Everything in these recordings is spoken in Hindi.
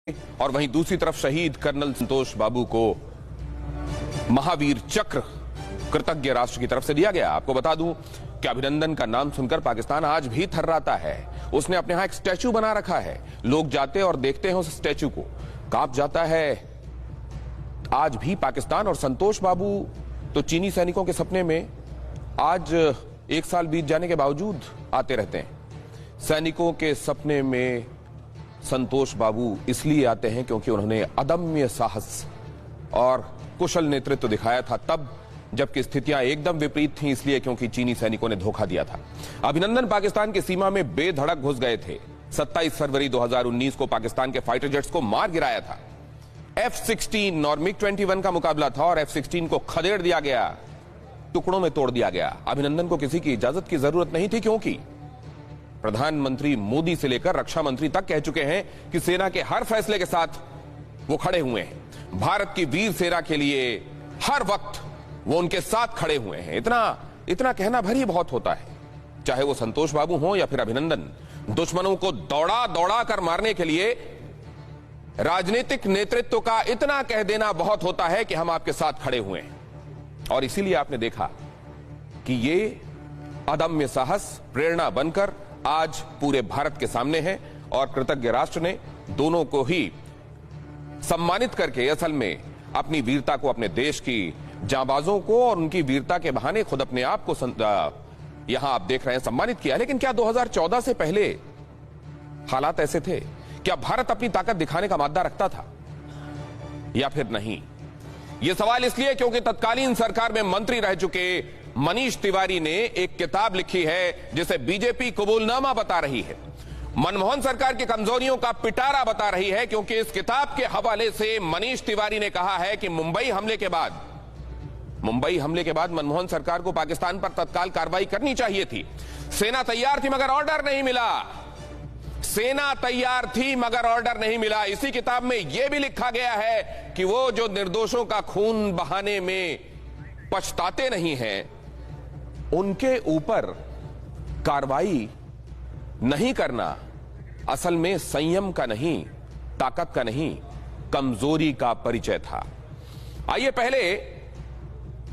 और वहीं दूसरी तरफ शहीद कर्नल संतोष बाबू को महावीर चक्र कृतज्ञ राष्ट्र की तरफ से दिया गया। आपको बता दूं कि अभिनंदन का नाम सुनकर पाकिस्तान आज भी थर्राता है। उसने अपने यहां एक स्टैचू बना रखा है, लोग जाते और देखते हैं उस स्टैचू को, कांप जाता है आज भी पाकिस्तान। और संतोष बाबू तो चीनी सैनिकों के सपने में आज 1 साल बीत जाने के बावजूद आते रहते हैं। सैनिकों के सपने में संतोष बाबू इसलिए आते हैं क्योंकि उन्होंने अदम्य साहस और कुशल नेतृत्व दिखाया था तब जबकि स्थितियां एकदम विपरीत थीं, इसलिए क्योंकि चीनी सैनिकों ने धोखा दिया था। अभिनंदन पाकिस्तान की सीमा में बेधड़क घुस गए थे। 27 फरवरी 2019 को पाकिस्तान के फाइटर जेट्स को मार गिराया था। F-16 और MiG-21 का मुकाबला था और F-16 को खदेड़ दिया गया, टुकड़ों में तोड़ दिया गया। अभिनंदन को किसी की इजाजत की जरूरत नहीं थी क्योंकि प्रधानमंत्री मोदी से लेकर रक्षा मंत्री तक कह चुके हैं कि सेना के हर फैसले के साथ वो खड़े हुए हैं। भारत की वीर सेना के लिए हर वक्त वो उनके साथ खड़े हुए हैं। इतना कहना भर ही बहुत होता है, चाहे वो संतोष बाबू हो या फिर अभिनंदन। दुश्मनों को दौड़ा दौड़ा कर मारने के लिए राजनीतिक नेतृत्व का इतना कह देना बहुत होता है कि हम आपके साथ खड़े हुए हैं। और इसीलिए आपने देखा कि ये अदम्य साहस प्रेरणा बनकर आज पूरे भारत के सामने है और कृतज्ञ राष्ट्र ने दोनों को ही सम्मानित करके असल में अपनी वीरता को, अपने देश की जांबाजों को और उनकी वीरता के बहाने खुद अपने आप को यहां आप देख रहे हैं सम्मानित किया। लेकिन क्या 2014 से पहले हालात ऐसे थे? क्या भारत अपनी ताकत दिखाने का मादा रखता था या फिर नहीं? यह सवाल इसलिए क्योंकि तत्कालीन सरकार में मंत्री रह चुके मनीष तिवारी ने एक किताब लिखी है जिसे बीजेपी कबूलनामा बता रही है, मनमोहन सरकार की कमजोरियों का पिटारा बता रही है। क्योंकि इस किताब के हवाले से मनीष तिवारी ने कहा है कि मुंबई हमले के बाद मनमोहन सरकार को पाकिस्तान पर तत्काल कार्रवाई करनी चाहिए थी। सेना तैयार थी मगर ऑर्डर नहीं मिला। सेना तैयार थी मगर ऑर्डर नहीं मिला। इसी किताब में यह भी लिखा गया है कि वो जो निर्दोषों का खून बहाने में पछताते नहीं हैं, उनके ऊपर कार्रवाई नहीं करना असल में संयम का नहीं, ताकत का नहीं, कमजोरी का परिचय था। आइए पहले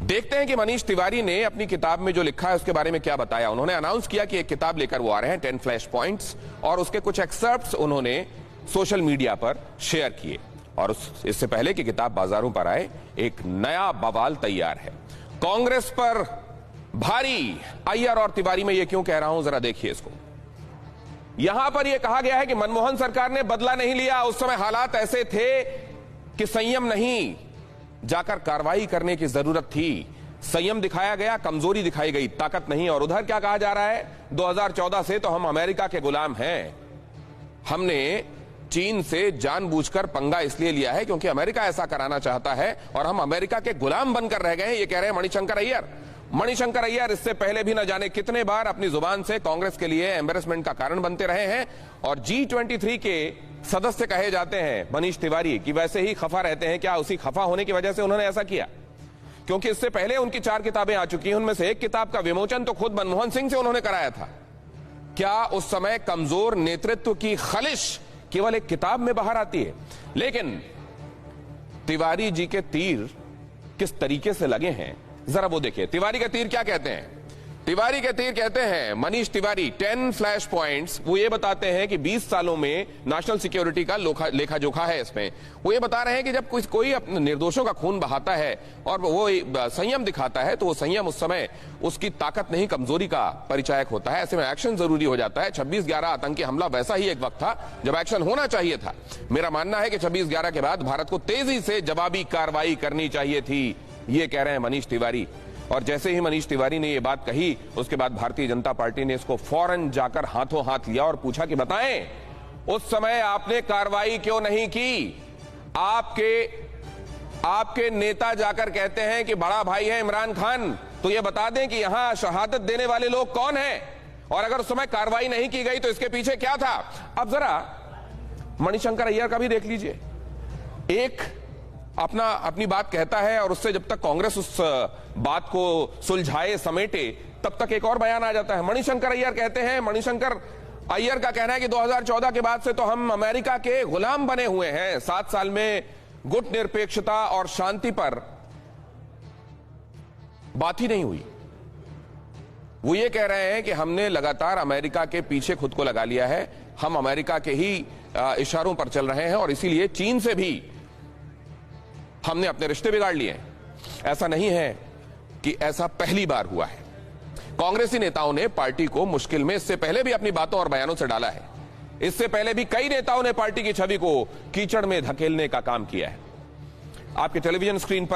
देखते हैं कि मनीष तिवारी ने अपनी किताब में जो लिखा है उसके बारे में क्या बताया। उन्होंने अनाउंस किया कि एक किताब लेकर वो आ रहे हैं, 10 फ्लैश पॉइंट्स, और उसके कुछ एक्सर्प्ट्स उन्होंने सोशल मीडिया पर शेयर किए। और इससे पहले कि किताब बाजारों पर आए, एक नया बवाल तैयार है कांग्रेस पर भारी। अय्यर और तिवारी में ये क्यों कह रहा हूं, जरा देखिए इसको। यहां पर यह कहा गया है कि मनमोहन सरकार ने बदला नहीं लिया, उस समय हालात ऐसे थे कि संयम नहीं, जाकर कार्रवाई करने की जरूरत थी। संयम दिखाया गया, कमजोरी दिखाई गई, ताकत नहीं। और उधर क्या कहा जा रहा है, 2014 से तो हम अमेरिका के गुलाम हैं। हमने चीन से जानबूझकर पंगा इसलिए लिया है क्योंकि अमेरिका ऐसा कराना चाहता है और हम अमेरिका के गुलाम बनकर रह गए हैं, ये कह रहे हैं मणिशंकर अय्यर। मणिशंकर अय्यर इससे पहले भी न जाने कितने बार अपनी जुबान से कांग्रेस के लिए एम्बेरसमेंट का कारण बनते रहे हैं। और G23 के सदस्य कहे जाते हैं मनीष तिवारी कि वैसे ही खफा रहते हैं। क्या उसी खफा होने की वजह से उन्होंने ऐसा किया? क्योंकि इससे पहले उनकी 4 किताबें आ चुकी हैं, उनमें से एक किताब का विमोचन तो खुद मनमोहन सिंह से उन्होंने कराया था। क्या उस समय कमजोर नेतृत्व की खलिश केवल एक किताब में बाहर आती है? लेकिन तिवारी जी के तीर किस तरीके से लगे हैं जरा वो देखिए। तिवारी के तीर क्या कहते हैं? तिवारी के तीर कहते हैं मनीष तिवारी 10 फ्लैश पॉइंट्स। वो ये बताते हैं कि 20 सालों में नेशनल सिक्योरिटी का लेखा जोखा है इसमें। वो ये बता रहे हैं कि जब कोई अपने निर्दोषों का खून बहाता है और वो संयम दिखाता है तो वो संयम उस समय उसकी ताकत नहीं, कमजोरी का परिचायक होता है। ऐसे में एक्शन जरूरी हो जाता है। 26/11 आतंकी हमला वैसा ही एक वक्त था जब एक्शन होना चाहिए था। मेरा मानना है कि 26/11 के बाद भारत को तेजी से जवाबी कार्रवाई करनी चाहिए थी, ये कह रहे हैं मनीष तिवारी। और जैसे ही मनीष तिवारी ने यह बात कही उसके बाद भारतीय जनता पार्टी ने इसको फौरन जाकर हाथों हाथ लिया और पूछा कि बताएं उस समय आपने कार्रवाई क्यों नहीं की? आपके नेता जाकर कहते हैं कि बड़ा भाई है इमरान खान, तो यह बता दें कि यहां शहादत देने वाले लोग कौन हैं, और अगर उस समय कार्रवाई नहीं की गई तो इसके पीछे क्या था? अब जरा मणिशंकर अय्यर का भी देख लीजिए। एक अपनी बात कहता है और उससे जब तक कांग्रेस उस बात को सुलझाए, समेटे, तब तक एक और बयान आ जाता है। मणिशंकर अय्यर कहते हैं, मणिशंकर अय्यर का कहना है कि 2014 के बाद से तो हम अमेरिका के गुलाम बने हुए हैं। 7 साल में गुट निरपेक्षता और शांति पर बात ही नहीं हुई। वो ये कह रहे हैं कि हमने लगातार अमेरिका के पीछे खुद को लगा लिया है, हम अमेरिका के ही इशारों पर चल रहे हैं और इसीलिए चीन से भी हमने अपने रिश्ते बिगाड़ लिए हैं। ऐसा नहीं है कि ऐसा पहली बार हुआ है। कांग्रेसी नेताओं ने पार्टी को मुश्किल में इससे पहले भी अपनी बातों और बयानों से डाला है। इससे पहले भी कई नेताओं ने पार्टी की छवि को कीचड़ में धकेलने का काम किया है। आपके टेलीविजन स्क्रीन पर